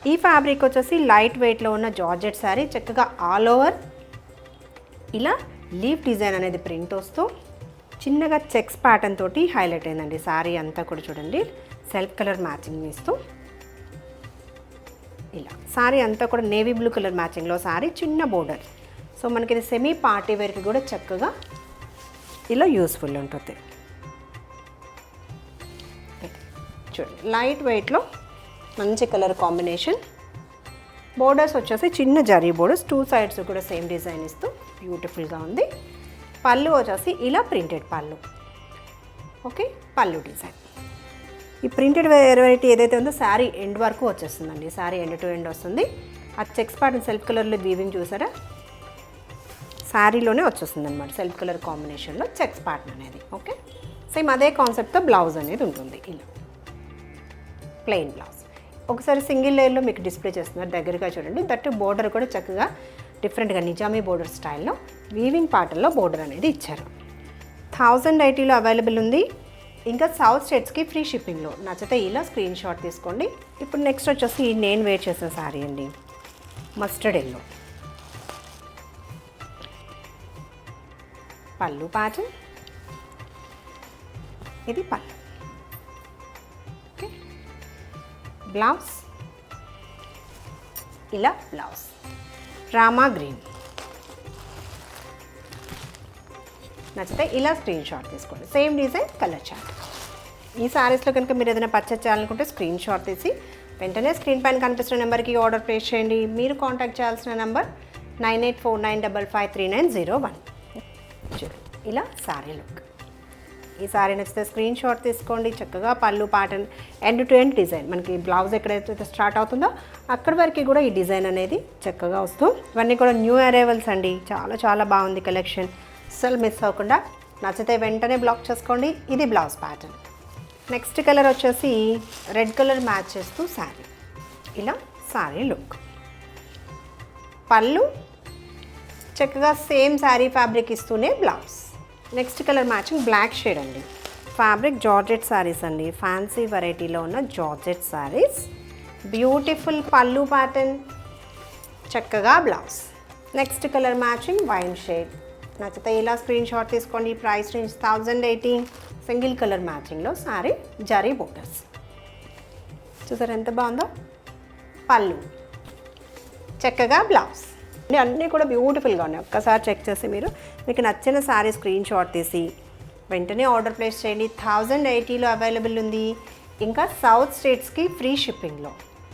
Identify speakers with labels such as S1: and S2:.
S1: ఈ ఫ్యాబ్రిక్ వచ్చేసి లైట్ వెయిట్లో ఉన్న జార్జెట్ శారీ, చక్కగా ఆల్ ఓవర్ ఇలా లీఫ్ డిజైన్ అనేది ప్రింట్ వస్తూ చిన్నగా చెక్స్ ప్యాటర్న్ తోటి హైలైట్ అయిందండి. శారీ అంతా కూడా చూడండి సెల్ఫ్ కలర్ మ్యాచింగ్ ఇస్తూ ఇలా శారీ అంతా కూడా నేవీ బ్లూ కలర్ మ్యాచింగ్లో శారీ, చిన్న బోర్డర్. సో మనకి ఇది సెమీ పార్టీ వేర్కి కూడా చక్కగా ఇలా యూస్ఫుల్ ఉంటుంది. చూడండి లైట్ వెయిట్లో మంచి కలర్ కాంబినేషన్. బోర్డర్స్ వచ్చేసి చిన్న జరీ బోర్డర్స్, 2 సైడ్స్ కూడా సేమ్ డిజైన్ ఇస్తూ బ్యూటిఫుల్గా ఉంది. పళ్ళు వచ్చేసి ఇలా ప్రింటెడ్ పళ్ళు. ఓకే, పళ్ళు డిజైన్. ఈ ప్రింటెడ్ వెరైటీ ఏదైతే ఉందో శారీ ఎండ్ వరకు వచ్చేస్తుందండి. శారీ ఎండ్ టు ఎండ్ వస్తుంది. ఆ చెక్స్ ప్యాటర్న్ సెల్ఫ్ కలర్లో వీవింగ్ చూసారా, శారీలోనే వచ్చేస్తుంది అనమాట. సెల్ఫ్ కలర్ కాంబినేషన్లో చెక్స్ ప్యాటర్న్ అనేది. ఓకే, సేమ్ అదే కాన్సెప్ట్తో బ్లౌజ్ అనేది ఉంటుంది. ఇలా ప్లెయిన్ బ్లౌజ్. ఒకసారి సింగిల్ లేయర్లో మీకు డిస్ప్లే చేస్తున్నారు, దగ్గరగా చూడండి. దట్టు బోర్డర్ కూడా చక్కగా డిఫరెంట్గా నిజామీ బోర్డర్ స్టైల్లో వీవింగ్ ప్యాటర్న్లో బోర్డర్ అనేది ఇచ్చారు. 1080లో అవైలబుల్ ఉంది. ఇంకా సౌత్ స్టేట్స్కి ఫ్రీ షిప్పింగ్లో. నచ్చితే ఇలా స్క్రీన్ షాట్ తీసుకోండి. ఇప్పుడు నెక్స్ట్ వచ్చేసి నేను వేర్ చేసిన శారీ అండి, మస్టర్డ్ ఎల్లో. పళ్ళు ప్యాటర్న్, ఇది పళ్ళు. ఓకే, బ్లౌజ్ ఇలా బ్లౌజ్ రామా గ్రీన్. నచ్చితే ఇలా స్క్రీన్ షాట్ తీసుకోండి. Same design, colour chart. ఈ శారీస్లో కనుక మీరు ఏదైనా పర్చేస్ చేయాలనుకుంటే స్క్రీన్ షాట్ తీసి వెంటనే స్క్రీన్ పైన కనిపిస్తున్న నెంబర్కి ఆర్డర్ ప్లేస్ చేయండి. మీరు కాంటాక్ట్ చేయాల్సిన నెంబర్ 9849553901. ఇలా శారీ లుక్. ఈ శారీ నచ్చితే స్క్రీన్ షాట్ తీసుకోండి. చక్కగా పళ్ళు pattern end to end design. మనకి బ్లౌజ్ ఎక్కడైతే స్టార్ట్ అవుతుందో అక్కడి వరకు కూడా ఈ డిజైన్ అనేది చక్కగా వస్తూ, ఇవన్నీ కూడా న్యూ అరైవల్స్ అండి. చాలా చాలా బాగుంది కలెక్షన్. అస్సలు మిస్ అవ్వకుండా నచ్చితే వెంటనే బ్లాక్ చేసుకోండి. ఇది బ్లౌజ్ ప్యాటర్న్. నెక్స్ట్ కలర్ వచ్చేసి రెడ్ కలర్ మ్యాచ్ చేస్తూ శారీ. ఇలా శారీ లుక్. పళ్ళు చక్కగా సేమ్ శారీ ఫ్యాబ్రిక్ ఇస్తూనే blouse. Next colour matching black shade అండి. ఫ్యాబ్రిక్ జార్జెట్ శారీస్ అండి, ఫ్యాన్సీ వెరైటీలో ఉన్న జార్జెట్ శారీస్. బ్యూటిఫుల్ పళ్ళు ప్యాటర్న్, చక్కగా blouse. Next colour matching wine shade. నచ్చితే ఇలా స్క్రీన్ షాట్ తీసుకోండి. Price range 1080. సింగిల్ కలర్ మ్యాచింగ్లో శారీ, జరీ బోర్డర్స్. చూసారు ఎంత బాగుందో. పళ్ళు, చక్కగా బ్లౌజ్. అన్నీ కూడా బ్యూటిఫుల్గా ఉన్నాయి. ఒక్కసారి చెక్ చేసి మీకు నచ్చిన శారీ స్క్రీన్ షాట్ తీసి వెంటనే ఆర్డర్ ప్లేస్ చేయండి. 1080లో అవైలబుల్ ఉంది. ఇంకా సౌత్ స్టేట్స్కి ఫ్రీ షిప్పింగ్లో.